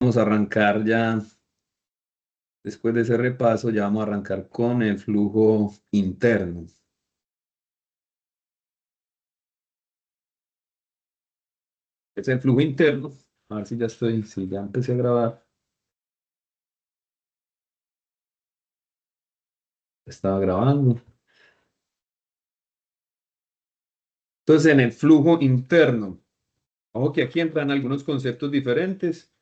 Vamos a arrancar ya, después de ese repaso, ya vamos a arrancar con el flujo interno. Es el flujo interno. A ver si ya estoy, si ya empecé a grabar. Estaba grabando. Entonces, en el flujo interno, ojo que aquí entran algunos conceptos diferentes,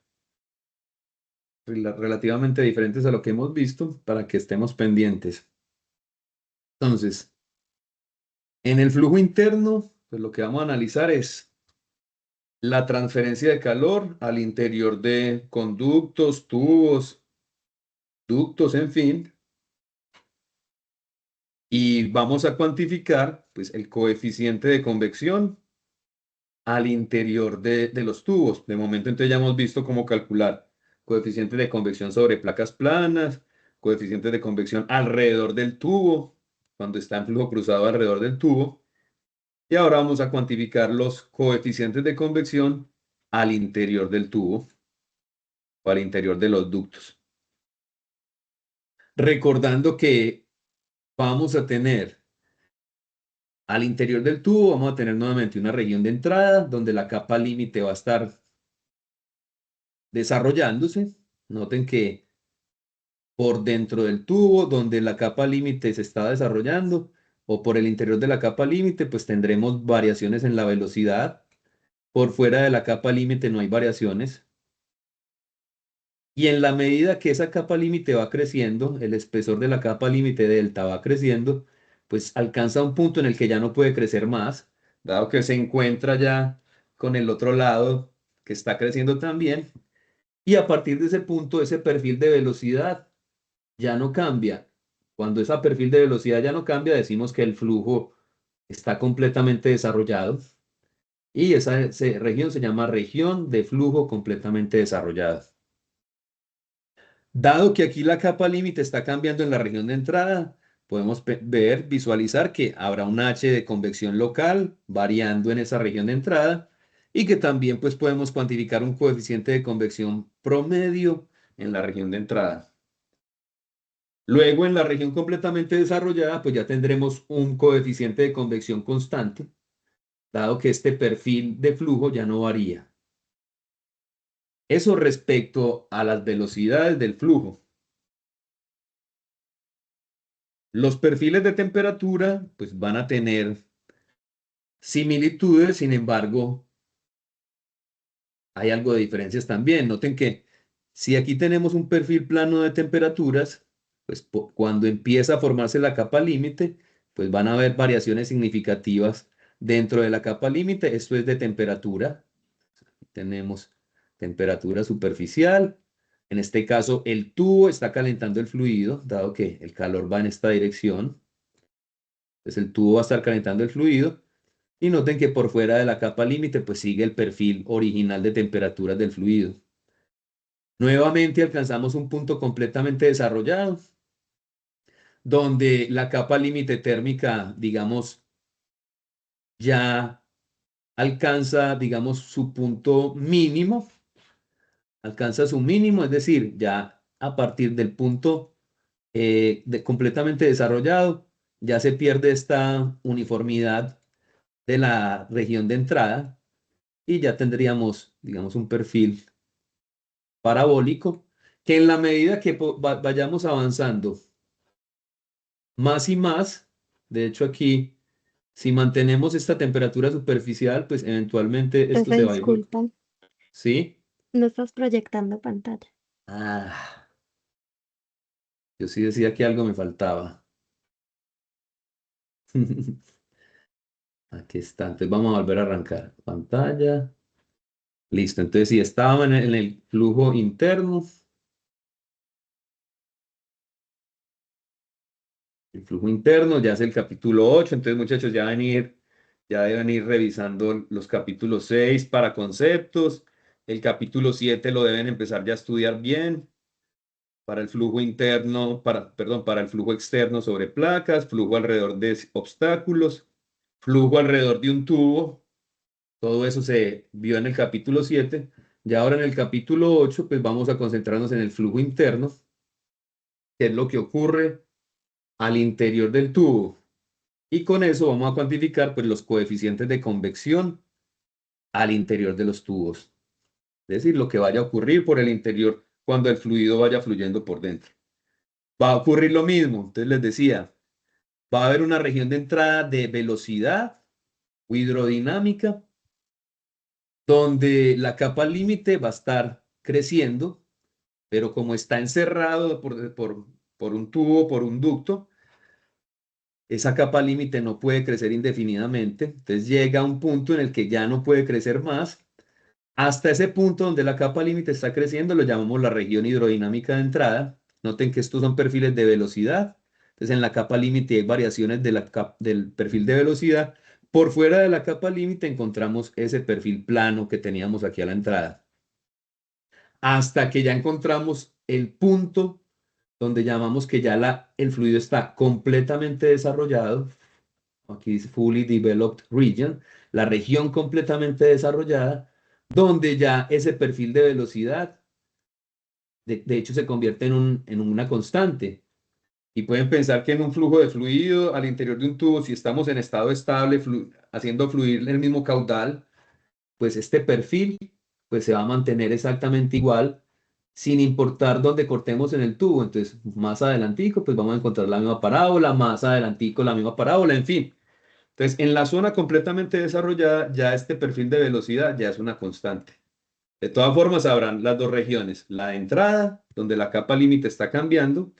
relativamente diferentes a lo que hemos visto, para que estemos pendientes. Entonces, en el flujo interno, pues lo que vamos a analizar es la transferencia de calor al interior de conductos, tubos, ductos, en fin, y vamos a cuantificar pues, el coeficiente de convección al interior de los tubos. De momento, entonces ya hemos visto cómo calcular coeficiente de convección sobre placas planas, coeficiente de convección alrededor del tubo, cuando está en flujo cruzado alrededor del tubo. Y ahora vamos a cuantificar los coeficientes de convección al interior del tubo o al interior de los ductos. Recordando que vamos a tener al interior del tubo, vamos a tener nuevamente una región de entrada donde la capa límite va a estar desarrollándose. Noten que por dentro del tubo, donde la capa límite se está desarrollando, o por el interior de la capa límite, pues tendremos variaciones en la velocidad. Por fuera de la capa límite no hay variaciones. Y en la medida que esa capa límite va creciendo, el espesor de la capa límite delta va creciendo, pues alcanza un punto en el que ya no puede crecer más, dado que se encuentra ya con el otro lado que está creciendo también. Y a partir de ese punto, ese perfil de velocidad ya no cambia. Cuando ese perfil de velocidad ya no cambia, decimos que el flujo está completamente desarrollado. Y esa región se llama región de flujo completamente desarrollada. Dado que aquí la capa límite está cambiando en la región de entrada, podemos ver, visualizar que habrá un H de convección local variando en esa región de entrada y que también pues podemos cuantificar un coeficiente de convección promedio en la región de entrada. Luego en la región completamente desarrollada pues ya tendremos un coeficiente de convección constante, dado que este perfil de flujo ya no varía. Eso respecto a las velocidades del flujo. Los perfiles de temperatura pues van a tener similitudes, sin embargo, hay algo de diferencias también. Noten que si aquí tenemos un perfil plano de temperaturas, pues cuando empieza a formarse la capa límite, pues van a haber variaciones significativas dentro de la capa límite. Esto es de temperatura. Tenemos temperatura superficial. En este caso, el tubo está calentando el fluido, dado que el calor va en esta dirección. Entonces el tubo va a estar calentando el fluido. Y noten que por fuera de la capa límite, pues sigue el perfil original de temperaturas del fluido. Nuevamente alcanzamos un punto completamente desarrollado, donde la capa límite térmica, digamos, ya alcanza, digamos, su punto mínimo, alcanza su mínimo, es decir, ya a partir del punto completamente desarrollado, ya se pierde esta uniformidad de la región de entrada y ya tendríamos, digamos, un perfil parabólico que en la medida que vayamos avanzando más y más, de hecho aquí, si mantenemos esta temperatura superficial, pues eventualmente esto Profe, se va a ir. disculpa, ¿Sí? no estás proyectando pantalla. Ah, yo sí decía que algo me faltaba. Aquí está, entonces vamos a volver a arrancar. Pantalla. Listo, entonces si estaba en el flujo interno, el flujo interno ya es el capítulo 8. Entonces muchachos ya deben ir revisando los capítulos 6 para conceptos, el capítulo 7 lo deben empezar ya a estudiar bien, para el flujo interno, perdón, para el flujo externo sobre placas, flujo alrededor de obstáculos, flujo alrededor de un tubo, todo eso se vio en el capítulo 7. Y ahora en el capítulo 8, pues vamos a concentrarnos en el flujo interno, que es lo que ocurre al interior del tubo. Y con eso vamos a cuantificar pues, los coeficientes de convección al interior de los tubos. Es decir, lo que vaya a ocurrir por el interior cuando el fluido vaya fluyendo por dentro. Va a ocurrir lo mismo. Entonces les decía, va a haber una región de entrada de velocidad o hidrodinámica, donde la capa límite va a estar creciendo, pero como está encerrado por un tubo, por un ducto, esa capa límite no puede crecer indefinidamente. Entonces llega a un punto en el que ya no puede crecer más. Hasta ese punto donde la capa límite está creciendo, lo llamamos la región hidrodinámica de entrada. Noten que estos son perfiles de velocidad. Entonces, en la capa límite hay variaciones del perfil de velocidad. Por fuera de la capa límite encontramos ese perfil plano que teníamos aquí a la entrada. Hasta que ya encontramos el punto donde llamamos que ya el fluido está completamente desarrollado. Aquí dice Fully Developed Region, la región completamente desarrollada, donde ya ese perfil de velocidad, de hecho, se convierte en una constante. Y pueden pensar que en un flujo de fluido al interior de un tubo, si estamos en estado estable, haciendo fluir el mismo caudal, pues este perfil pues se va a mantener exactamente igual sin importar dónde cortemos en el tubo. Entonces, más adelantico, pues vamos a encontrar la misma parábola, más adelantico la misma parábola, en fin. Entonces, en la zona completamente desarrollada, ya este perfil de velocidad ya es una constante. De todas formas, habrán las dos regiones, la de entrada, donde la capa límite está cambiando,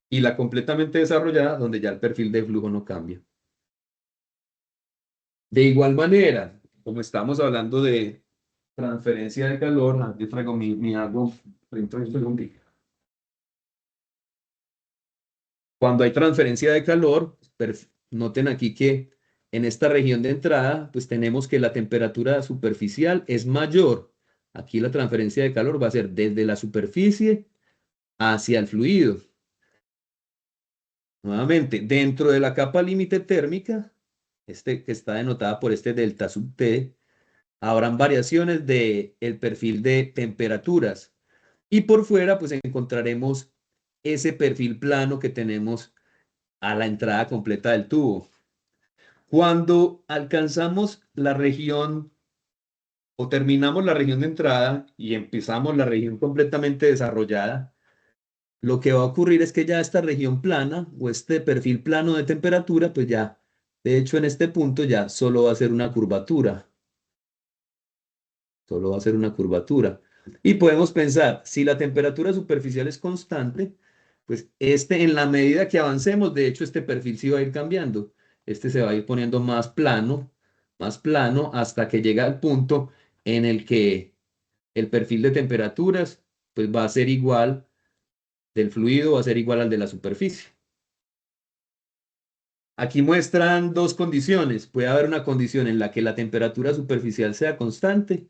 y la completamente desarrollada, donde ya el perfil de flujo no cambia. De igual manera, como estamos hablando de transferencia de calor, yo traigo mi agua, dentro de un segundito. Cuando hay transferencia de calor, noten aquí que en esta región de entrada, pues tenemos que la temperatura superficial es mayor. Aquí la transferencia de calor va a ser desde la superficie hacia el fluido. Nuevamente, dentro de la capa límite térmica, que está denotada por este delta sub T, habrán variaciones de el perfil de temperaturas. Y por fuera, pues encontraremos ese perfil plano que tenemos a la entrada completa del tubo. Cuando alcanzamos la región o terminamos la región de entrada y empezamos la región completamente desarrollada, lo que va a ocurrir es que ya esta región plana o este perfil plano de temperatura, pues ya, de hecho en este punto ya solo va a ser una curvatura, solo va a ser una curvatura. Y podemos pensar, si la temperatura superficial es constante, pues en la medida que avancemos, de hecho este perfil sí va a ir cambiando. Este se va a ir poniendo más plano, hasta que llega al punto en el que el perfil de temperaturas, pues va a ser igual del fluido, va a ser igual al de la superficie. Aquí muestran dos condiciones. Puede haber una condición en la que la temperatura superficial sea constante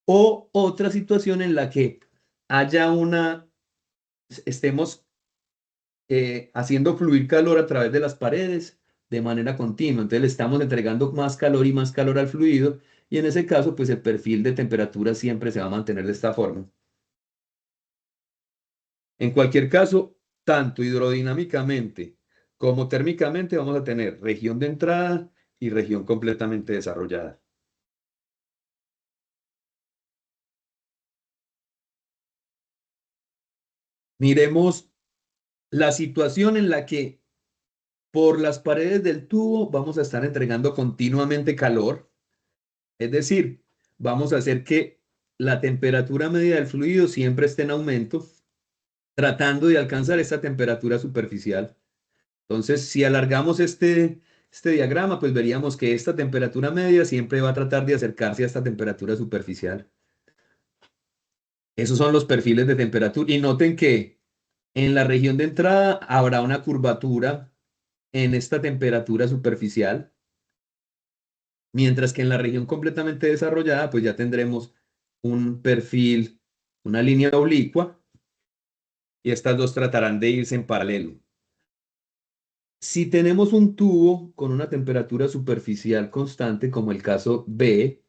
o otra situación en la que haya estemos haciendo fluir calor a través de las paredes de manera continua. Entonces le estamos entregando más calor y más calor al fluido y en ese caso, pues el perfil de temperatura siempre se va a mantener de esta forma. En cualquier caso, tanto hidrodinámicamente como térmicamente vamos a tener región de entrada y región completamente desarrollada. Miremos la situación en la que por las paredes del tubo vamos a estar entregando continuamente calor, es decir, vamos a hacer que la temperatura media del fluido siempre esté en aumento, tratando de alcanzar esta temperatura superficial. Entonces, si alargamos este diagrama, pues veríamos que esta temperatura media siempre va a tratar de acercarse a esta temperatura superficial. Esos son los perfiles de temperatura. Y noten que en la región de entrada habrá una curvatura en esta temperatura superficial, mientras que en la región completamente desarrollada, pues ya tendremos un perfil, una línea oblicua, y estas dos tratarán de irse en paralelo. Si tenemos un tubo con una temperatura superficial constante, como el caso B,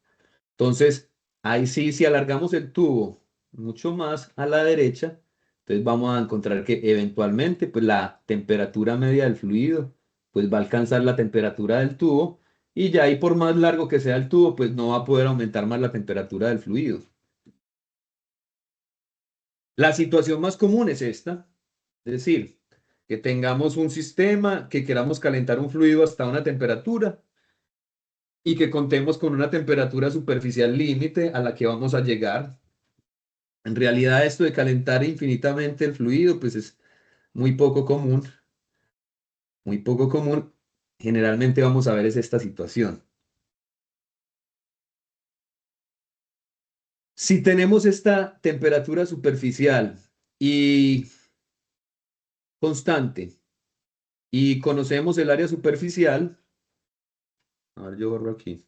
entonces Ahí sí, si alargamos el tubo mucho más a la derecha, entonces vamos a encontrar que eventualmente pues la temperatura media del fluido pues va a alcanzar la temperatura del tubo y ya ahí por más largo que sea el tubo pues no va a poder aumentar más la temperatura del fluido. La situación más común es esta, es decir, que tengamos un sistema, que queramos calentar un fluido hasta una temperatura y que contemos con una temperatura superficial límite a la que vamos a llegar. En realidad esto de calentar infinitamente el fluido, pues es muy poco común, muy poco común. Generalmente vamos a ver es esta situación. Si tenemos esta temperatura superficial y constante y conocemos el área superficial, a ver, yo borro aquí.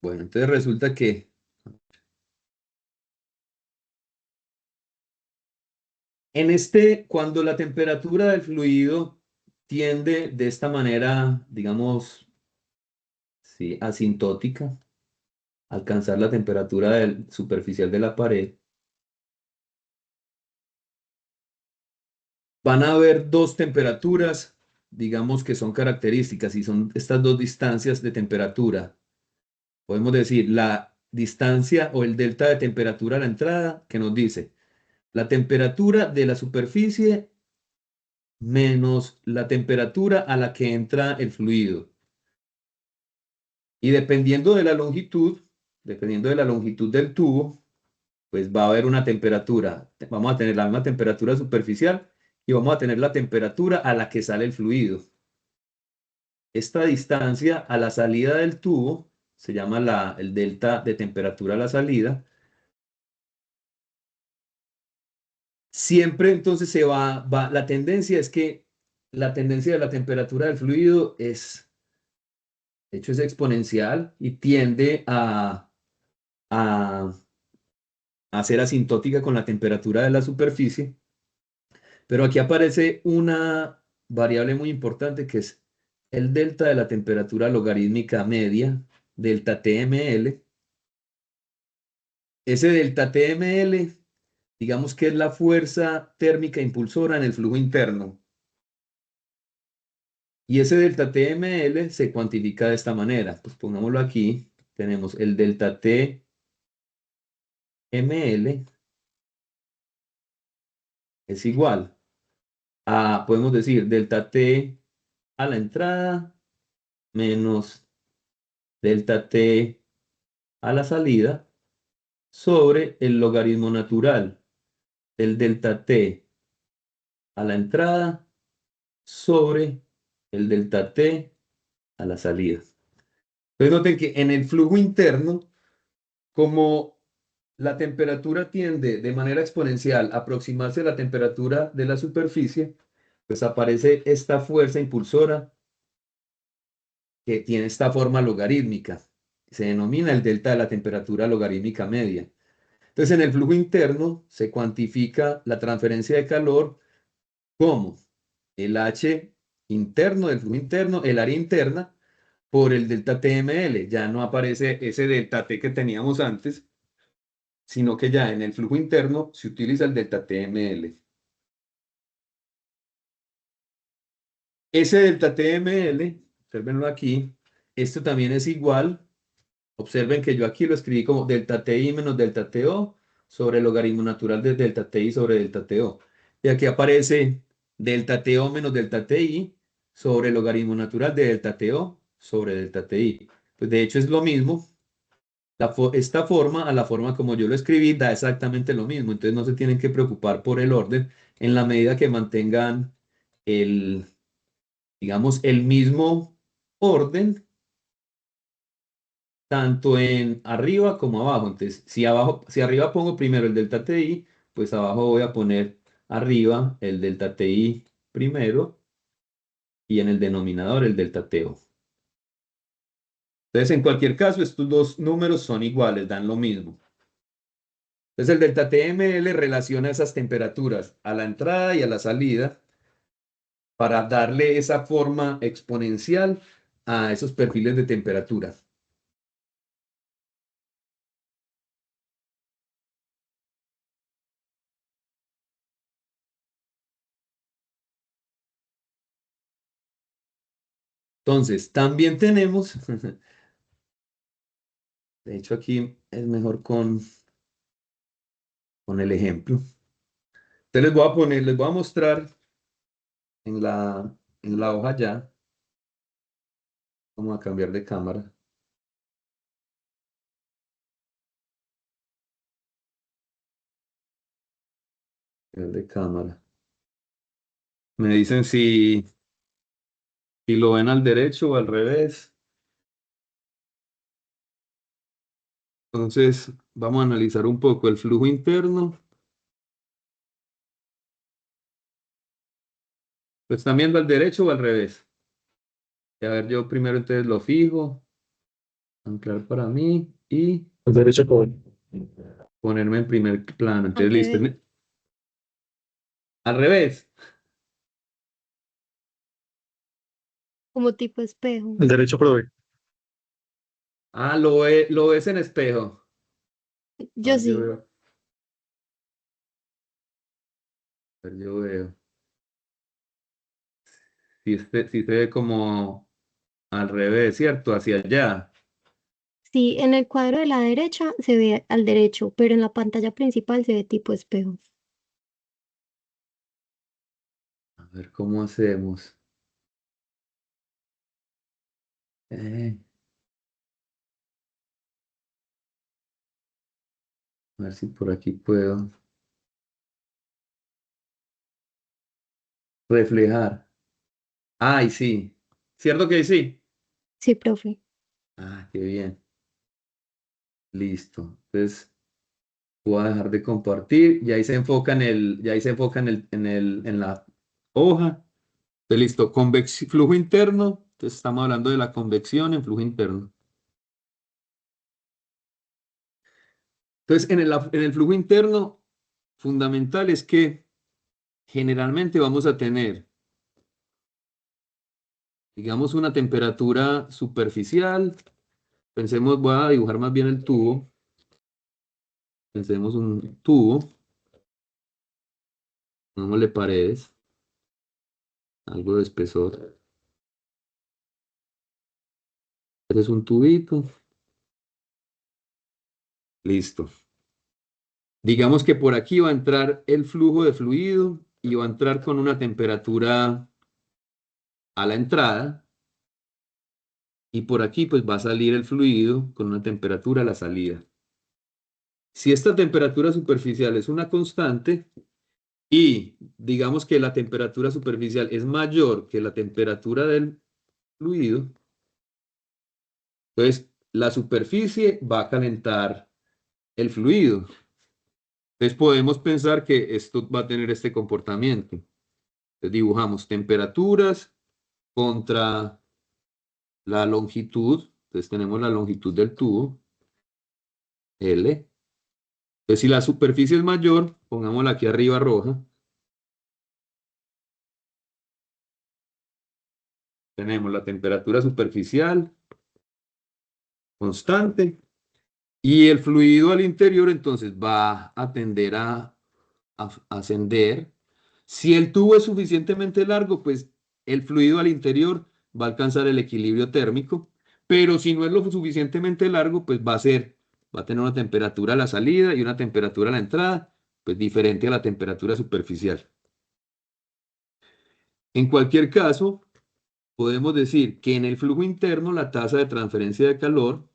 Bueno, entonces resulta que cuando la temperatura del fluido tiende de esta manera, digamos, sí, asintótica, alcanzar la temperatura superficial de la pared, van a haber dos temperaturas, digamos, que son características y son estas dos distancias de temperatura. Podemos decir la distancia o el delta de temperatura a la entrada, que nos dice la temperatura de la superficie menos la temperatura a la que entra el fluido. Y dependiendo de la longitud del tubo, pues va a haber una temperatura. Vamos a tener la misma temperatura superficial y vamos a tener la temperatura a la que sale el fluido. Esta distancia a la salida del tubo se llama el delta de temperatura a la salida. Siempre entonces la tendencia es que la tendencia de la temperatura del fluido de hecho es exponencial y tiende a, a ser asintótica con la temperatura de la superficie. Pero aquí aparece una variable muy importante que es el delta de la temperatura logarítmica media, delta TML. Ese delta TML, digamos que es la fuerza térmica impulsora en el flujo interno. Y ese delta TML se cuantifica de esta manera. Pues pongámoslo aquí. Tenemos el delta TML es igual a, podemos decir, delta T a la entrada menos delta T a la salida sobre el logaritmo natural del delta T a la entrada sobre el delta T a la salida. Entonces noten que en el flujo interno, como la temperatura tiende de manera exponencial a aproximarse a la temperatura de la superficie, pues aparece esta fuerza impulsora que tiene esta forma logarítmica. Se denomina el delta de la temperatura logarítmica media. Entonces, en el flujo interno se cuantifica la transferencia de calor como el H interno del flujo interno, el área interna, por el delta TML. Ya no aparece ese delta T que teníamos antes, sino que ya en el flujo interno se utiliza el delta TML. Ese delta TML, observenlo aquí, esto también es igual. Observen que yo aquí lo escribí como delta TI menos delta TO sobre el logaritmo natural de delta TI sobre delta TO. Y aquí aparece delta TO menos delta TI sobre el logaritmo natural de delta TO sobre delta TI. Pues de hecho es lo mismo. Esta forma a la forma como yo lo escribí da exactamente lo mismo. Entonces no se tienen que preocupar por el orden en la medida que mantengan el, digamos, el mismo orden tanto en arriba como abajo. Entonces, si arriba pongo primero el delta TI, pues abajo voy a poner arriba el delta TI primero y en el denominador el delta TO. Entonces, en cualquier caso, estos dos números son iguales, dan lo mismo. Entonces el delta TML relaciona esas temperaturas a la entrada y a la salida para darle esa forma exponencial a esos perfiles de temperatura. Entonces, también tenemos, de hecho aquí es mejor con el ejemplo. Entonces les voy a mostrar en la hoja ya. Vamos a cambiar de cámara. Cambiar de cámara. Me dicen si lo ven al derecho o al revés. Entonces, vamos a analizar un poco el flujo interno. ¿Lo están viendo al derecho o al revés? Y a ver, yo primero entonces lo fijo, anclar para mí y Al derecho con. ponerme en primer plano. Al Entonces, listo. revés, Al revés. como tipo espejo. El derecho prove. Ah, lo ves en espejo. A Yo ver, yo sí, veo. A ver, yo veo. Si se ve como al revés, ¿cierto? Hacia allá. sí, en el cuadro de la derecha se ve al derecho, pero en la pantalla principal se ve tipo espejo. A ver cómo hacemos. Eh, a ver si por aquí puedo reflejar. Ay, sí. ¿Cierto que sí? Sí, profe. Ah, qué bien. Listo. Entonces, voy a dejar de compartir y ahí se enfoca y ahí se enfoca en la hoja. Entonces, listo. Flujo interno. Entonces, estamos hablando de la convección en flujo interno. Entonces, en el flujo interno, fundamental es que generalmente vamos a tener, digamos, una temperatura superficial. Pensemos, voy a dibujar más bien el tubo. Pensemos un tubo. Pongámosle paredes, algo de espesor. Este es un tubito. Listo. Digamos que por aquí va a entrar el flujo de fluido y va a entrar con una temperatura a la entrada. Y por aquí pues va a salir el fluido con una temperatura a la salida. Si esta temperatura superficial es una constante y digamos que la temperatura superficial es mayor que la temperatura del fluido, pues la superficie va a calentar el fluido. Entonces podemos pensar que esto va a tener este comportamiento. Entonces dibujamos temperaturas contra la longitud. Entonces tenemos la longitud del tubo, L. Entonces si la superficie es mayor, pongámosla aquí arriba roja. Tenemos la temperatura superficial constante y el fluido al interior entonces va a tender a ascender. Si el tubo es suficientemente largo, pues el fluido al interior va a alcanzar el equilibrio térmico, pero si no es lo suficientemente largo, pues va a tener una temperatura a la salida y una temperatura a la entrada, pues diferente a la temperatura superficial. En cualquier caso, podemos decir que en el flujo interno la tasa de transferencia de calor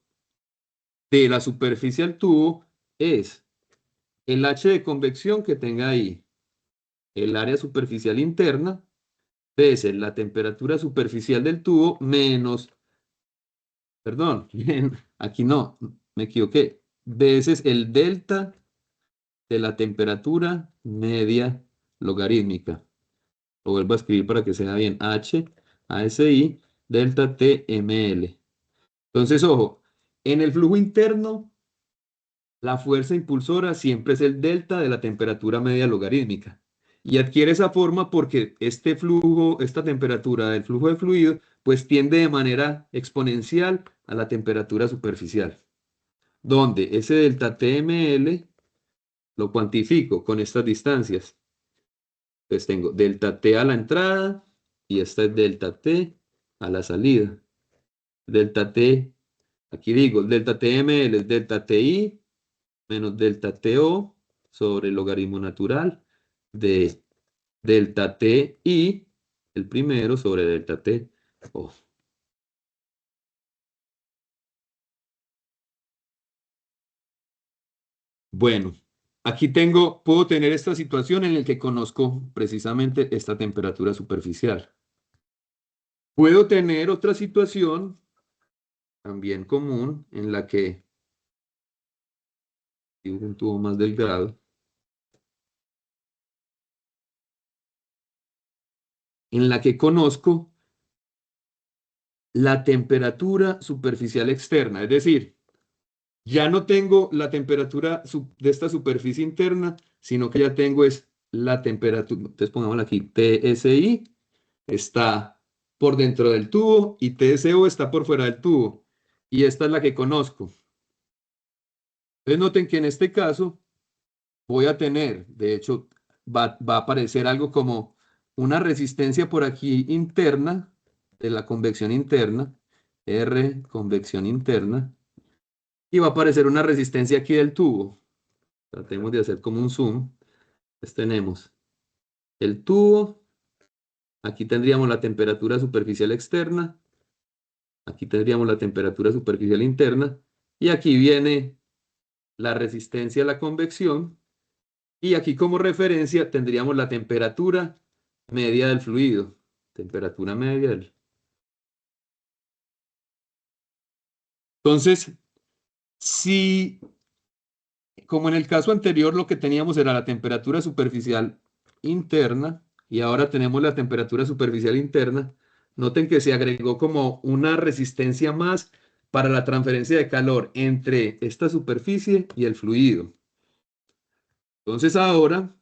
de la superficie al tubo es el H de convección que tenga ahí, el área superficial interna, veces la temperatura superficial del tubo menos, perdón, aquí no, me equivoqué, veces el delta de la temperatura media logarítmica. Lo vuelvo a escribir para que sea bien, H, ASI, delta TML. Entonces, ojo, en el flujo interno La fuerza impulsora siempre es el delta de la temperatura media logarítmica. Y adquiere esa forma porque este flujo, esta temperatura del flujo de fluido, pues tiende de manera exponencial a la temperatura superficial, donde ese delta TML lo cuantifico con estas distancias. Entonces tengo delta T a la entrada y esta es delta T a la salida. Delta T, aquí digo, delta TML es delta TI menos delta TO sobre el logaritmo natural de delta TI, el primero, sobre delta TO. Bueno, aquí puedo tener esta situación en la que conozco precisamente esta temperatura superficial. Puedo tener otra situación también común en la que dibujo un tubo más delgado, en la que conozco la temperatura superficial externa, es decir, ya no tengo la temperatura de esta superficie interna, sino que ya tengo es la temperatura, entonces pongámosla aquí, TSI está por dentro del tubo y TSO está por fuera del tubo, y esta es la que conozco. Entonces noten que en este caso voy a tener, de hecho, va a aparecer algo como una resistencia por aquí interna, de la convección interna, R convección interna, y va a aparecer una resistencia aquí del tubo. Tratemos de hacer como un zoom. Pues tenemos el tubo, aquí tendríamos la temperatura superficial externa, aquí tendríamos la temperatura superficial interna, y aquí viene la resistencia a la convección, y aquí como referencia tendríamos la temperatura media del fluido. Temperatura media del... Entonces, si como en el caso anterior lo que teníamos era la temperatura superficial interna y ahora tenemos la temperatura superficial interna, noten que se agregó como una resistencia más para la transferencia de calor entre esta superficie y el fluido. Entonces ahora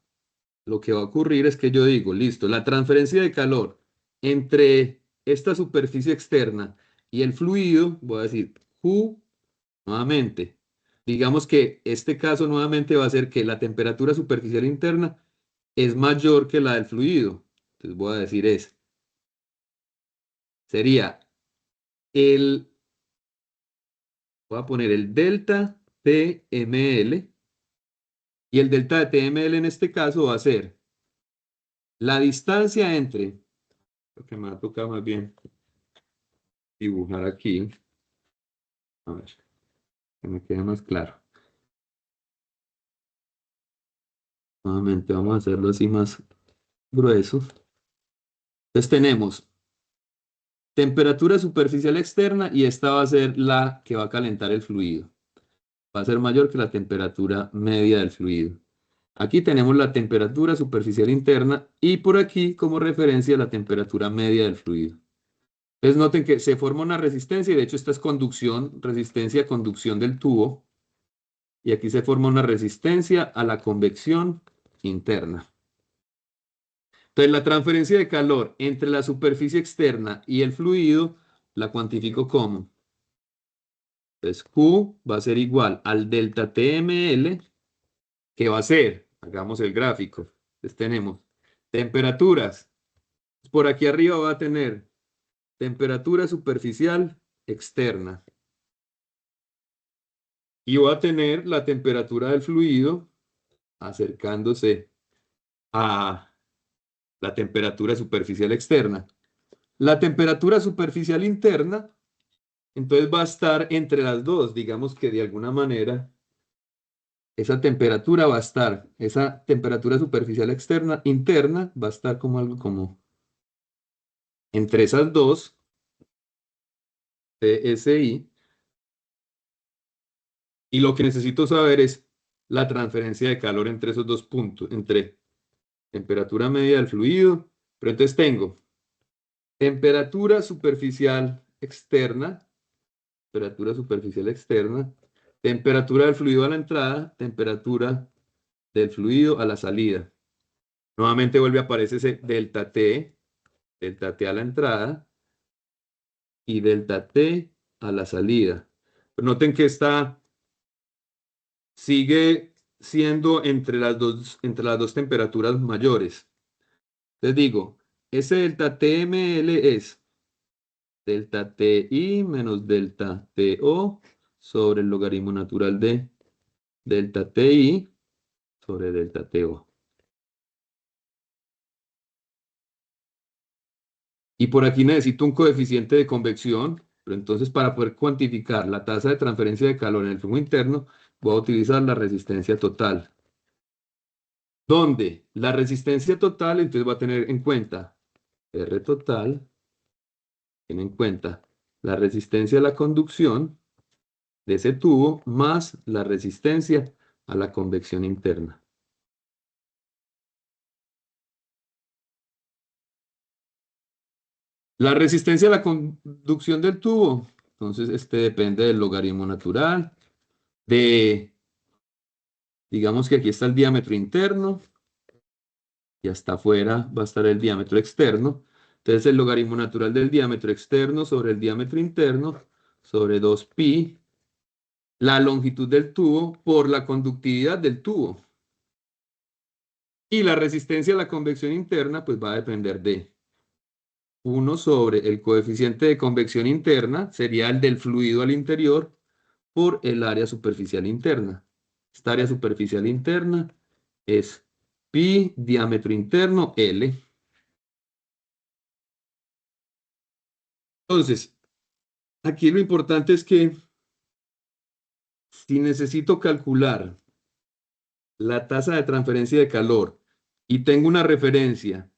lo que va a ocurrir es que yo digo, listo, la transferencia de calor entre esta superficie externa y el fluido, voy a decir Q nuevamente. Digamos que este caso nuevamente va a ser que la temperatura superficial interna es mayor que la del fluido. Entonces voy a decir sería el, voy a poner el delta TML y el delta de TML en este caso va a ser la distancia entre, lo que me va a tocar más bien dibujar aquí, a ver, que me quede más claro. Nuevamente vamos a hacerlo así más grueso. Entonces tenemos temperatura superficial externa y esta va a ser la que va a calentar el fluido. Va a ser mayor que la temperatura media del fluido. Aquí tenemos la temperatura superficial interna y por aquí como referencia la temperatura media del fluido. Entonces noten que se forma una resistencia y de hecho esta es conducción, resistencia a conducción del tubo. Y aquí se forma una resistencia a la convección interna. Entonces la transferencia de calor entre la superficie externa y el fluido la cuantifico como. Entonces Q va a ser igual al delta TML, que va a ser, hagamos el gráfico. Entonces tenemos temperaturas. Por aquí arriba va a tener temperatura superficial externa. Y va a tener la temperatura del fluido acercándose a la temperatura superficial externa. La temperatura superficial interna, entonces va a estar entre las dos. Digamos que de alguna manera esa temperatura va a estar, esa temperatura superficial externa, interna, va a estar como algo como entre esas dos, TSI, y lo que necesito saber es la transferencia de calor entre esos dos puntos, entre temperatura media del fluido, pero entonces tengo temperatura superficial externa, Temperatura del fluido a la entrada, temperatura del fluido a la salida. Nuevamente vuelve a aparecer ese delta T a la entrada y delta T a la salida. Noten que sigue siendo entre las dos temperaturas mayores. Les digo, ese delta TML es delta TI menos delta TO sobre el logaritmo natural de delta TI sobre delta TO. Y por aquí necesito un coeficiente de convección, pero entonces para poder cuantificar la tasa de transferencia de calor en el flujo interno, voy a utilizar la resistencia total. Donde la resistencia total entonces va a tener en cuenta R total, tiene en cuenta la resistencia a la conducción de ese tubo más la resistencia a la convección interna. La resistencia a la conducción del tubo, entonces este depende del logaritmo natural, digamos que aquí está el diámetro interno, y hasta afuera va a estar el diámetro externo. Entonces el logaritmo natural del diámetro externo sobre el diámetro interno sobre 2pi, la longitud del tubo por la conductividad del tubo. Y la resistencia a la convección interna pues va a depender de 1 sobre el coeficiente de convección interna, sería el del fluido al interior, por el área superficial interna. Esta área superficial interna es pi diámetro interno L. Entonces, aquí lo importante es que si necesito calcular la tasa de transferencia de calor y tengo una referencia,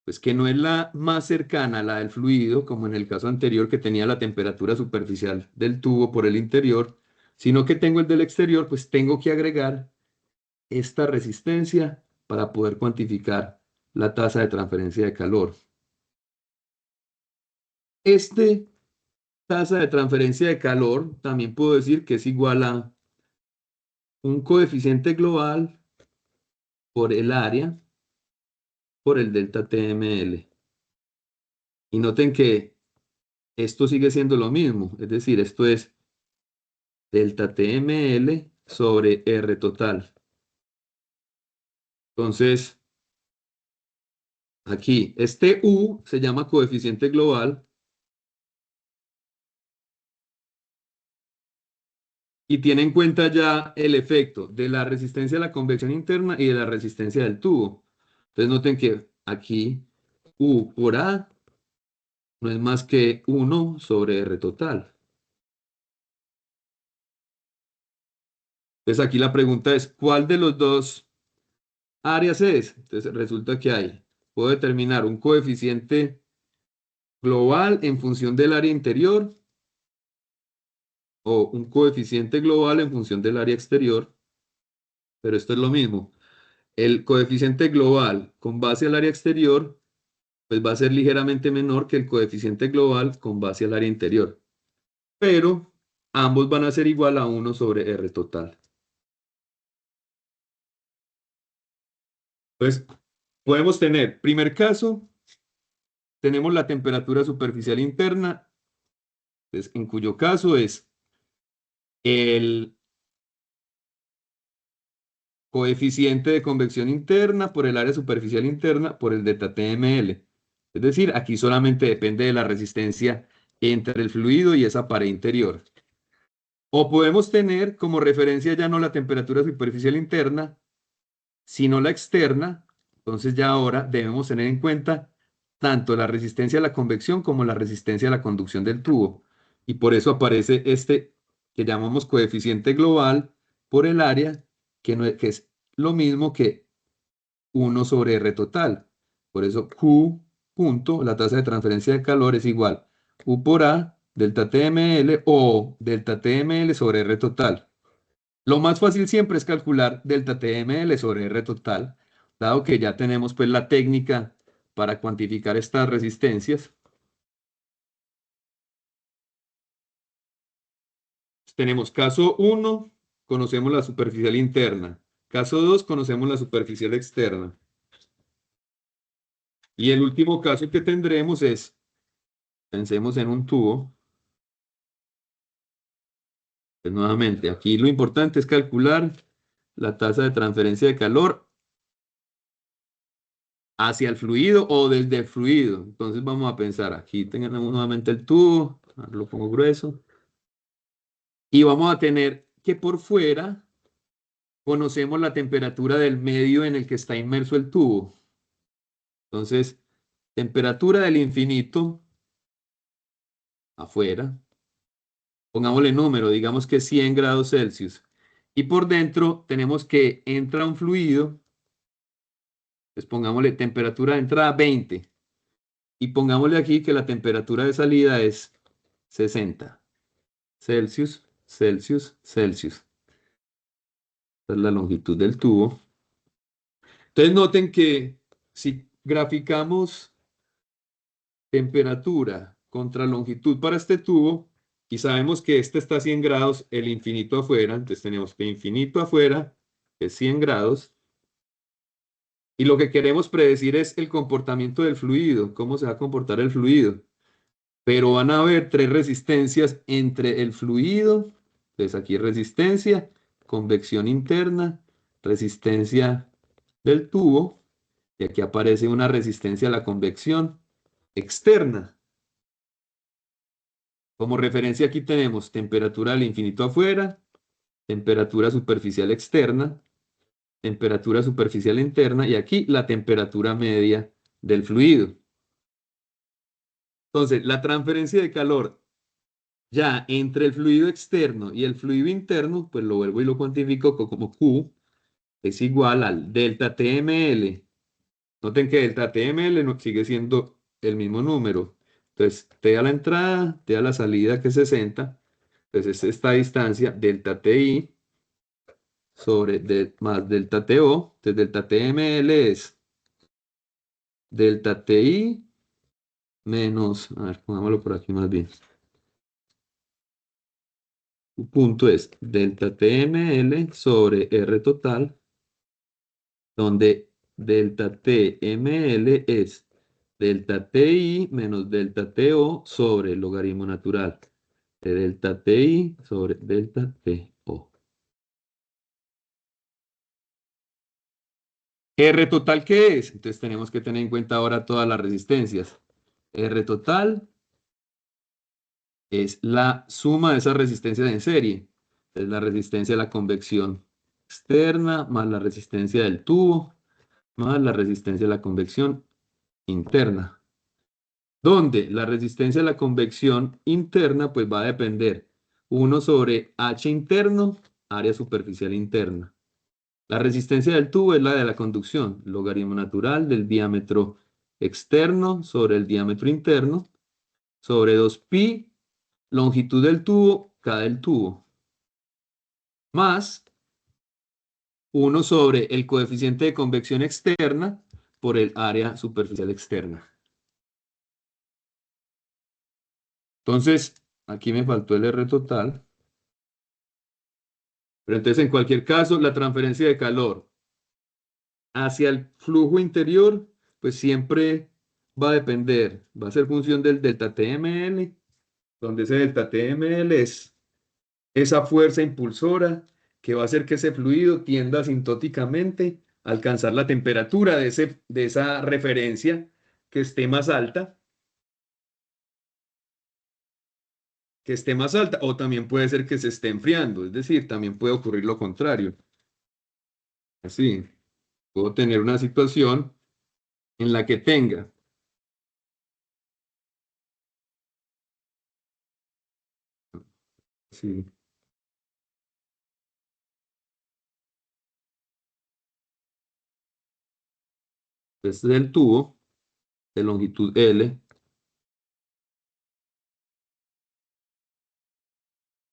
pues que no es la más cercana a la del fluido, como en el caso anterior que tenía la temperatura superficial del tubo por el interior, sino que tengo el del exterior, pues tengo que agregar esta resistencia para poder cuantificar la tasa de transferencia de calor. Este tasa de transferencia de calor también puedo decir que es igual a un coeficiente global por el área por el delta TML. Y noten que esto sigue siendo lo mismo, es decir, esto es delta TML sobre R total. Entonces, aquí, este U se llama coeficiente global y tiene en cuenta ya el efecto de la resistencia a la convección interna y de la resistencia del tubo. Entonces, noten que aquí U por A no es más que 1 sobre R total. Entonces, aquí la pregunta es, ¿cuál de los dos áreas es? Entonces resulta que puedo determinar un coeficiente global en función del área interior o un coeficiente global en función del área exterior, pero esto es lo mismo. El coeficiente global con base al área exterior, pues va a ser ligeramente menor que el coeficiente global con base al área interior, pero ambos van a ser igual a 1 sobre R total. Entonces, podemos tener, primer caso, tenemos la temperatura superficial interna, pues, en cuyo caso es el coeficiente de convección interna por el área superficial interna por el delta TML. Es decir, aquí solamente depende de la resistencia entre el fluido y esa pared interior. O podemos tener como referencia ya no la temperatura superficial interna, sino la externa. Entonces ya ahora debemos tener en cuenta tanto la resistencia a la convección como la resistencia a la conducción del tubo. Y por eso aparece este que llamamos coeficiente global por el área, que es lo mismo que 1 sobre R total. Por eso Q punto, la tasa de transferencia de calor es igual U por A, delta TML o delta TML sobre R total. Lo más fácil siempre es calcular delta TML sobre R total, dado que ya tenemos pues la técnica para cuantificar estas resistencias. Tenemos caso 1, conocemos la superficial interna. Caso 2, conocemos la superficial externa. Y el último caso que tendremos es, pensemos en un tubo. Pues nuevamente, aquí lo importante es calcular la tasa de transferencia de calor hacia el fluido o desde el fluido. Entonces vamos a pensar, aquí tenemos nuevamente el tubo, lo pongo grueso, y vamos a tener que por fuera conocemos la temperatura del medio en el que está inmerso el tubo. Entonces, temperatura del infinito afuera, pongámosle número, digamos que 100 grados Celsius. Y por dentro tenemos que entra un fluido, pues pongámosle temperatura de entrada 20. Y pongámosle aquí que la temperatura de salida es 60 Celsius, Celsius, Celsius. Esta es la longitud del tubo. Entonces noten que si graficamos temperatura contra longitud para este tubo, y sabemos que este está a 100 grados, el infinito afuera, entonces tenemos que infinito afuera es 100 grados, y lo que queremos predecir es el comportamiento del fluido, cómo se va a comportar el fluido. Pero van a haber tres resistencias entre el fluido, entonces aquí resistencia, convección interna, resistencia del tubo, y aquí aparece una resistencia a la convección externa. Como referencia aquí tenemos temperatura al infinito afuera, temperatura superficial externa, temperatura superficial interna y aquí la temperatura media del fluido. Entonces, la transferencia de calor ya entre el fluido externo y el fluido interno, pues lo vuelvo y lo cuantifico como Q es igual al delta TML. Noten que delta TML no, sigue siendo el mismo número. Entonces, T a la entrada, T a la salida, que es 60. Entonces, es esta distancia, delta TI más delta TO. Entonces, delta TML es delta TI menos, a ver, pongámoslo por aquí más bien. Un punto es delta TML sobre R total, donde delta TML es delta TI menos delta TO sobre el logaritmo natural de delta TI sobre delta TO. R total, ¿qué es? Entonces tenemos que tener en cuenta ahora todas las resistencias. R total es la suma de esas resistencias en serie. Es la resistencia de la convección externa más la resistencia del tubo más la resistencia de la convección interna. Donde la resistencia de la convección interna pues va a depender 1 sobre H interno, área superficial interna. La resistencia del tubo es la de la conducción, logaritmo natural del diámetro externo sobre el diámetro interno, sobre 2pi, longitud del tubo, K del tubo, más 1 sobre el coeficiente de convección externa por el área superficial externa. Entonces, aquí me faltó el R total. Pero entonces, en cualquier caso, la transferencia de calor hacia el flujo interior, pues siempre va a depender, va a ser función del delta TML, donde ese delta TML es esa fuerza impulsora que va a hacer que ese fluido tienda asintóticamente a alcanzar la temperatura de esa referencia que esté más alta, o también puede ser que se esté enfriando, es decir, también puede ocurrir lo contrario. Así, puedo tener una situación en la que tenga sí, este es el tubo de longitud L.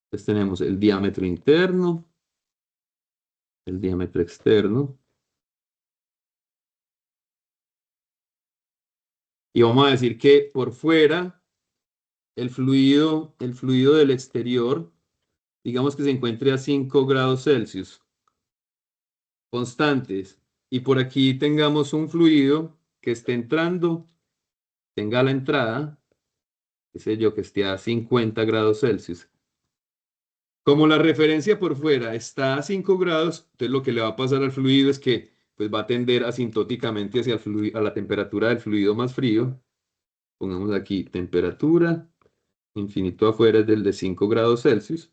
Entonces tenemos el diámetro interno, el diámetro externo. Y vamos a decir que por fuera, el fluido del exterior digamos que se encuentre a 5 grados Celsius constantes, y por aquí tengamos un fluido que esté entrando, tenga la entrada, qué sé yo, que esté a 50 grados Celsius. Como la referencia por fuera está a 5 grados, entonces lo que le va a pasar al fluido es que pues, va a tender asintóticamente hacia a la temperatura del fluido más frío. Pongamos aquí temperatura, infinito afuera es del de 5 grados Celsius.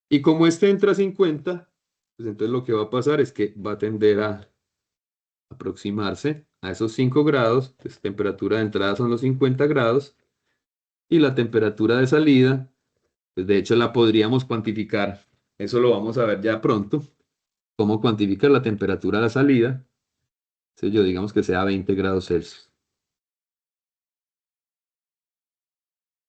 Y como este entra a 50, pues entonces lo que va a pasar es que va a tender a aproximarse a esos 5 grados. Pues, temperatura de entrada son los 50 grados. Y la temperatura de salida, pues de hecho la podríamos cuantificar. Eso lo vamos a ver ya pronto. Cómo cuantificar la temperatura de la salida. Entonces yo digamos que sea 20 grados Celsius.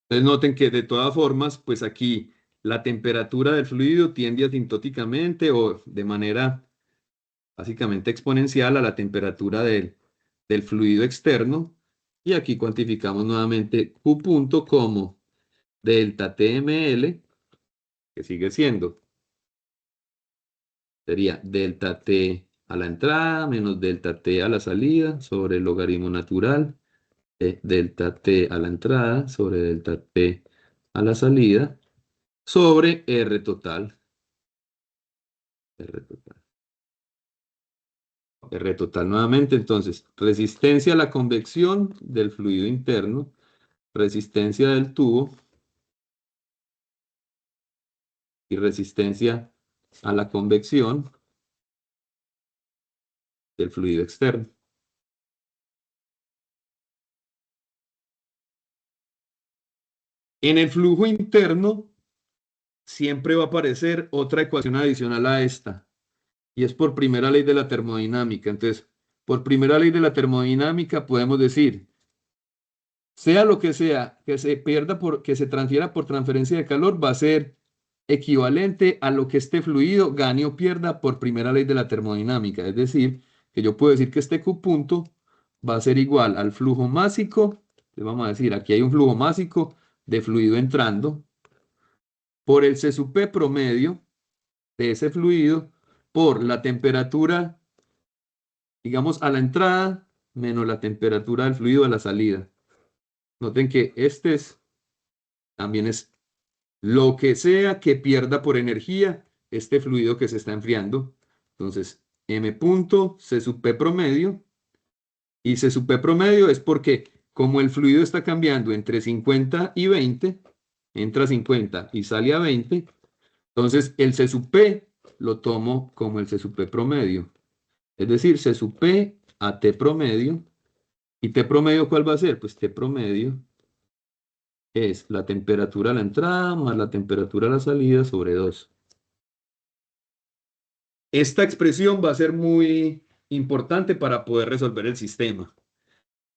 Entonces noten que de todas formas, pues aquí la temperatura del fluido tiende asintóticamente o de manera básicamente exponencial a la temperatura del fluido externo. Y aquí cuantificamos nuevamente Q punto como delta TML, que sigue siendo, sería delta T a la entrada menos delta T a la salida sobre el logaritmo natural de delta T a la entrada sobre delta T a la salida sobre R total. R total. R total nuevamente, entonces, resistencia a la convección del fluido interno, resistencia del tubo y resistencia a la convección del fluido externo. En el flujo interno siempre va a aparecer otra ecuación adicional a esta, y es por primera ley de la termodinámica. Entonces, por primera ley de la termodinámica podemos decir, sea lo que sea, que se pierda que se transfiera por transferencia de calor, va a ser equivalente a lo que este fluido gane o pierda por primera ley de la termodinámica. Es decir, que yo puedo decir que este Q punto va a ser igual al flujo másico. Entonces vamos a decir, aquí hay un flujo másico de fluido entrando por el C sub P promedio de ese fluido por la temperatura, digamos, a la entrada menos la temperatura del fluido a la salida. Noten que también es lo que sea que pierda por energía este fluido que se está enfriando. Entonces, M punto C sub P promedio, y C sub P promedio es porque como el fluido está cambiando entre 50 y 20, entra a 50 y sale a 20, entonces el C sub P lo tomo como el C sub P promedio. Es decir, C sub P a T promedio. ¿Y T promedio cuál va a ser? Pues T promedio es la temperatura a la entrada más la temperatura a la salida sobre 2. Esta expresión va a ser muy importante para poder resolver el sistema.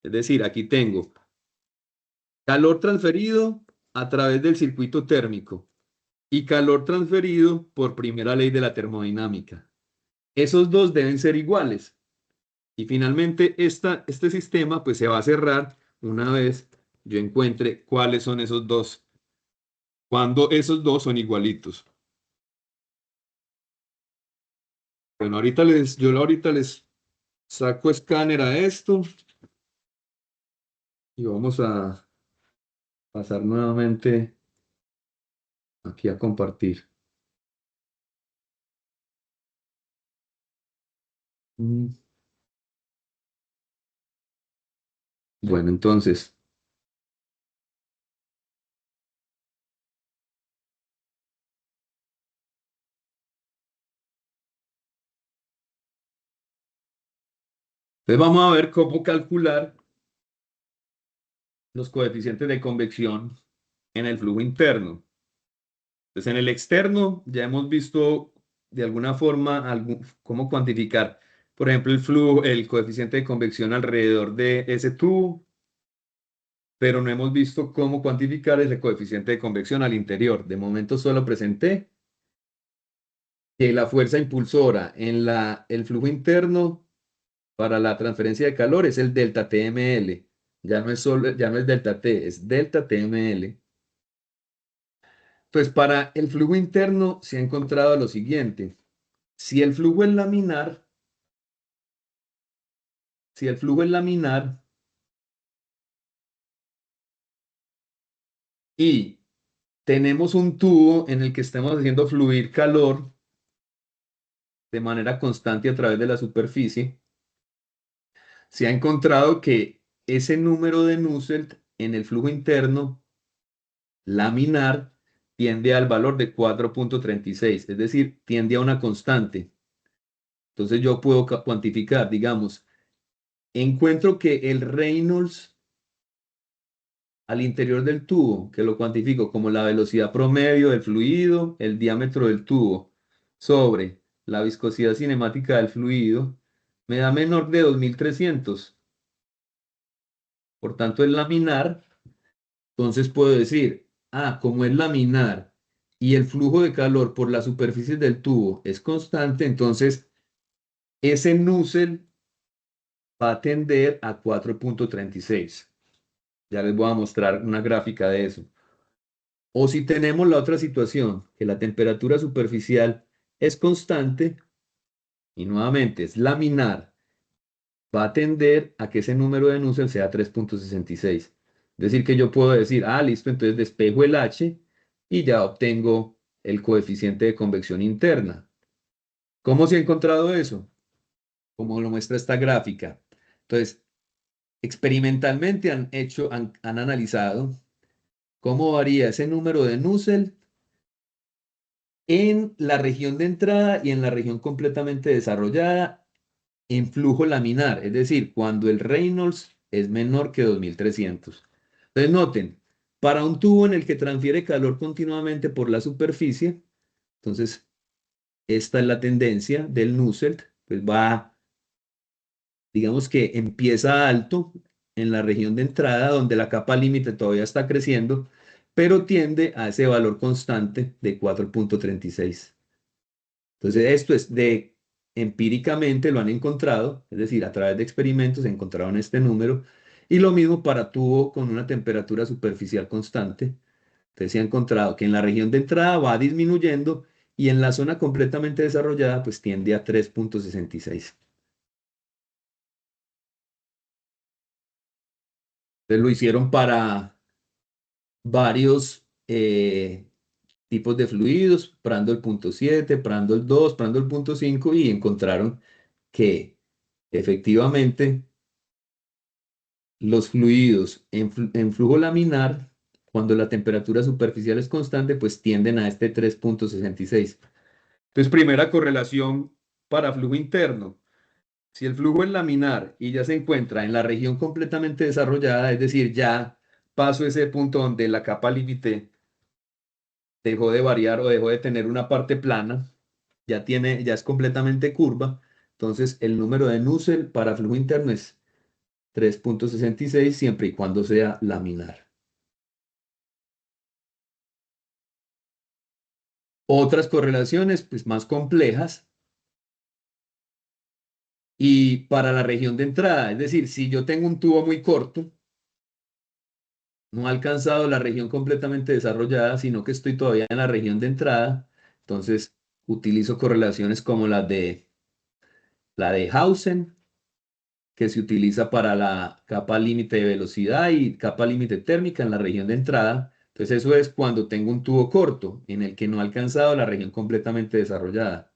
Es decir, aquí tengo calor transferido a través del circuito térmico y calor transferido por primera ley de la termodinámica. Esos dos deben ser iguales. Y finalmente este sistema pues se va a cerrar una vez yo encuentre cuáles son esos dos, cuando esos dos son igualitos. Bueno, yo ahorita les saco escáner a esto y vamos a pasar nuevamente aquí a compartir. Mm, Bueno, entonces, vamos a ver cómo calcular los coeficientes de convección en el flujo interno. Entonces, en el externo ya hemos visto de alguna forma cómo cuantificar, por ejemplo, el flujo, el coeficiente de convección alrededor de ese tubo, pero no hemos visto cómo cuantificar ese coeficiente de convección al interior. De momento solo presenté que la fuerza impulsora en el flujo interno para la transferencia de calor es el delta TML. Ya no es delta T, es delta TML. Pues para el flujo interno se ha encontrado lo siguiente. Si el flujo es laminar, si el flujo es laminar y tenemos un tubo en el que estamos haciendo fluir calor de manera constante a través de la superficie, se ha encontrado que ese número de Nusselt en el flujo interno laminar tiende al valor de 4,36, es decir, tiende a una constante. Entonces yo puedo cuantificar, digamos, encuentro que el Reynolds al interior del tubo, que lo cuantifico como la velocidad promedio del fluido, el diámetro del tubo, sobre la viscosidad cinemática del fluido, me da menor de 2300. Por tanto, es laminar. Entonces puedo decir, como es laminar y el flujo de calor por las superficies del tubo es constante, entonces ese Nusselt va a tender a 4,36. Ya les voy a mostrar una gráfica de eso. O si tenemos la otra situación, que la temperatura superficial es constante y nuevamente es laminar, va a tender a que ese número de Nusselt sea 3,66. Es decir, que yo puedo decir, listo, entonces despejo el H y ya obtengo el coeficiente de convección interna. ¿Cómo se ha encontrado eso? Como lo muestra esta gráfica. Entonces, experimentalmente han analizado cómo varía ese número de Nusselt en la región de entrada y en la región completamente desarrollada en flujo laminar, es decir, cuando el Reynolds es menor que 2300. Entonces noten, para un tubo en el que transfiere calor continuamente por la superficie, entonces esta es la tendencia del Nusselt, pues va, digamos que empieza alto en la región de entrada donde la capa límite todavía está creciendo, pero tiende a ese valor constante de 4,36. Entonces, esto es empíricamente lo han encontrado, es decir, a través de experimentos encontraron este número, y lo mismo para tubo con una temperatura superficial constante. Entonces, se ha encontrado que en la región de entrada va disminuyendo y en la zona completamente desarrollada, pues tiende a 3,66. Entonces, lo hicieron para varios tipos de fluidos, Prandtl 0,7, Prandtl 2, Prandtl 0,5, y encontraron que efectivamente los fluidos en flujo laminar, cuando la temperatura superficial es constante, pues tienden a este 3,66. Entonces, primera correlación para flujo interno. Si el flujo es laminar y ya se encuentra en la región completamente desarrollada, es decir, ya paso ese punto donde la capa límite dejó de variar o dejó de tener una parte plana, ya es completamente curva, entonces el número de Nusselt para flujo interno es 3,66 siempre y cuando sea laminar. Otras correlaciones, pues más complejas, y para la región de entrada, es decir, si yo tengo un tubo muy corto, no ha alcanzado la región completamente desarrollada, sino que estoy todavía en la región de entrada, entonces utilizo correlaciones como la de Hausen, que se utiliza para la capa límite de velocidad y capa límite térmica en la región de entrada. Entonces eso es cuando tengo un tubo corto en el que no ha alcanzado la región completamente desarrollada.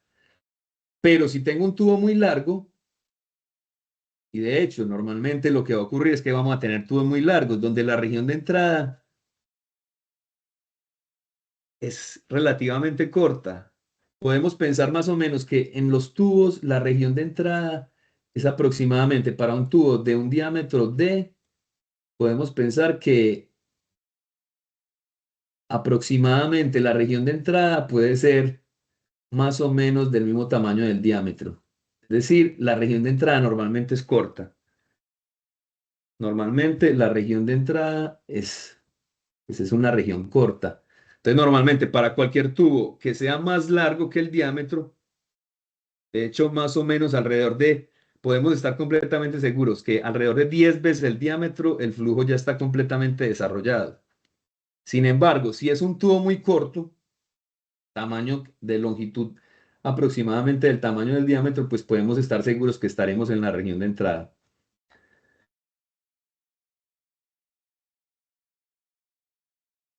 Pero si tengo un tubo muy largo, y de hecho normalmente lo que va a ocurrir es que vamos a tener tubos muy largos, donde la región de entrada es relativamente corta. Podemos pensar más o menos que en los tubos la región de entrada es aproximadamente para un tubo de un diámetro D, podemos pensar que aproximadamente la región de entrada puede ser más o menos del mismo tamaño del diámetro. Es decir, la región de entrada normalmente es corta. Normalmente la región de entrada es una región corta. Entonces, normalmente para cualquier tubo que sea más largo que el diámetro, de hecho, más o menos podemos estar completamente seguros que alrededor de 10 veces el diámetro, el flujo ya está completamente desarrollado. Sin embargo, si es un tubo muy corto, tamaño de longitud aproximadamente del tamaño del diámetro, pues podemos estar seguros que estaremos en la región de entrada.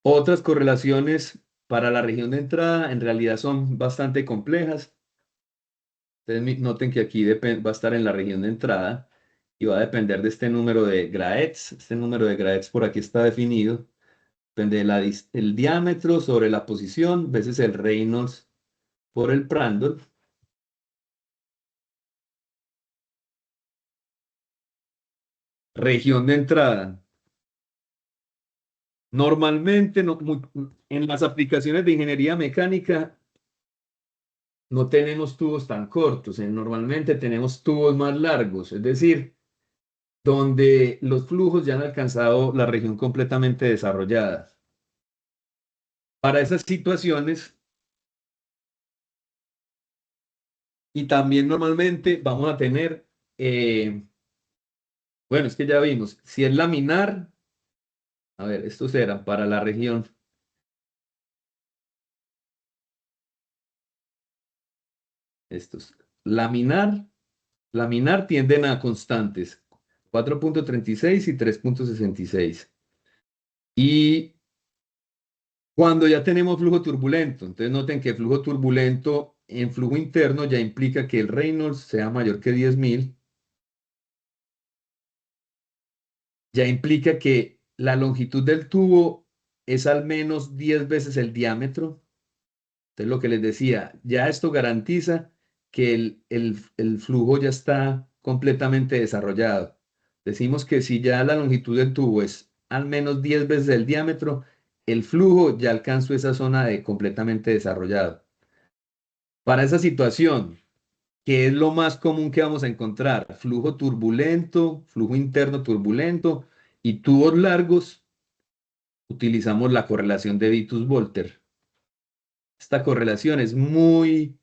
Otras correlaciones para la región de entrada en realidad son bastante complejas. Ustedes noten que aquí va a estar en la región de entrada y va a depender de este número de Graetz. Este número de Graetz por aquí está definido. Depende del diámetro sobre la posición, veces el Reynolds por el Prandtl. Región de entrada. Normalmente en las aplicaciones de ingeniería mecánica no tenemos tubos tan cortos. Normalmente tenemos tubos más largos, es decir, donde los flujos ya han alcanzado la región completamente desarrollada. Para esas situaciones, y también normalmente vamos a tener, bueno, es que ya vimos, si es laminar, a ver, estos eran para la región, estos, laminar, laminar tienden a constantes, 4,36 y 3,66. Y cuando ya tenemos flujo turbulento, entonces noten que flujo turbulento en flujo interno ya implica que el Reynolds sea mayor que 10.000, ya implica que la longitud del tubo es al menos 10 veces el diámetro. Entonces lo que les decía, ya esto garantiza que el flujo ya está completamente desarrollado. Decimos que si ya la longitud del tubo es al menos 10 veces el diámetro, el flujo ya alcanzó esa zona de completamente desarrollado. Para esa situación, ¿qué es lo más común que vamos a encontrar? Flujo turbulento, flujo interno turbulento y tubos largos. Utilizamos la correlación de Vitus-Volter. Esta correlación es muy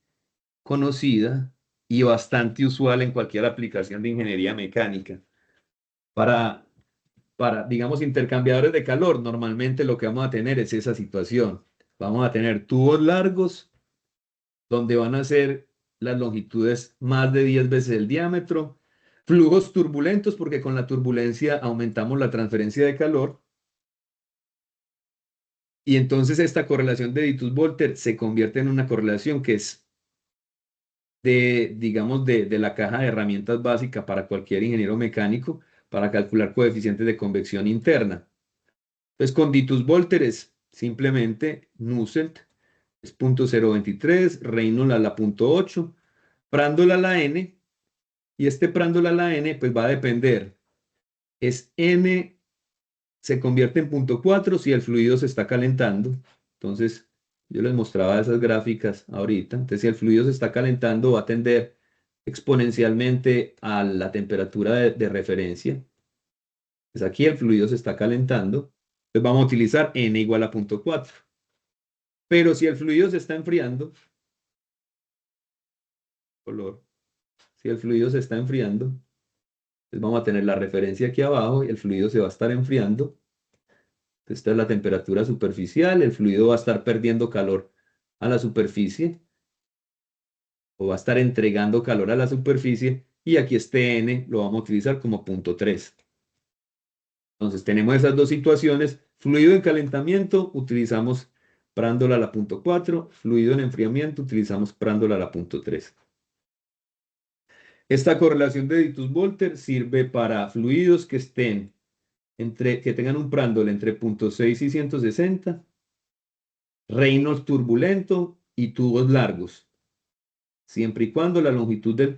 conocida y bastante usual en cualquier aplicación de ingeniería mecánica. Para, digamos, intercambiadores de calor, normalmente lo que vamos a tener es esa situación. Vamos a tener tubos largos donde van a ser las longitudes más de 10 veces el diámetro, flujos turbulentos porque con la turbulencia aumentamos la transferencia de calor y entonces esta correlación de Vitus-Volter se convierte en una correlación que es digamos, de la caja de herramientas básica para cualquier ingeniero mecánico para calcular coeficientes de convección interna. Entonces, con Vitus-Volter es simplemente Nusselt, es 0.023, Reynolds a la 0.8, Prandtl a la n, y este Prandtl a la n, pues va a depender, es n se convierte en 0.4 si el fluido se está calentando. Entonces, yo les mostraba esas gráficas ahorita. Entonces, si el fluido se está calentando, va a tender exponencialmente a la temperatura de referencia. Pues aquí el fluido se está calentando. Entonces, vamos a utilizar n igual a 0.4. Pero si el fluido se está enfriando, color, si el fluido se está enfriando, pues vamos a tener la referencia aquí abajo y el fluido se va a estar enfriando. Esta es la temperatura superficial, el fluido va a estar perdiendo calor a la superficie o va a estar entregando calor a la superficie y aquí este n lo vamos a utilizar como 0.3. Entonces tenemos esas dos situaciones, fluido en calentamiento utilizamos Prandtl a la 0.4, fluido en enfriamiento utilizamos Prandtl a la 0.3. Esta correlación de Vitus-Volter sirve para fluidos que estén que tengan un Prandtl entre 0.6 y 160, Reynolds turbulento y tubos largos, siempre y cuando la longitud del tubo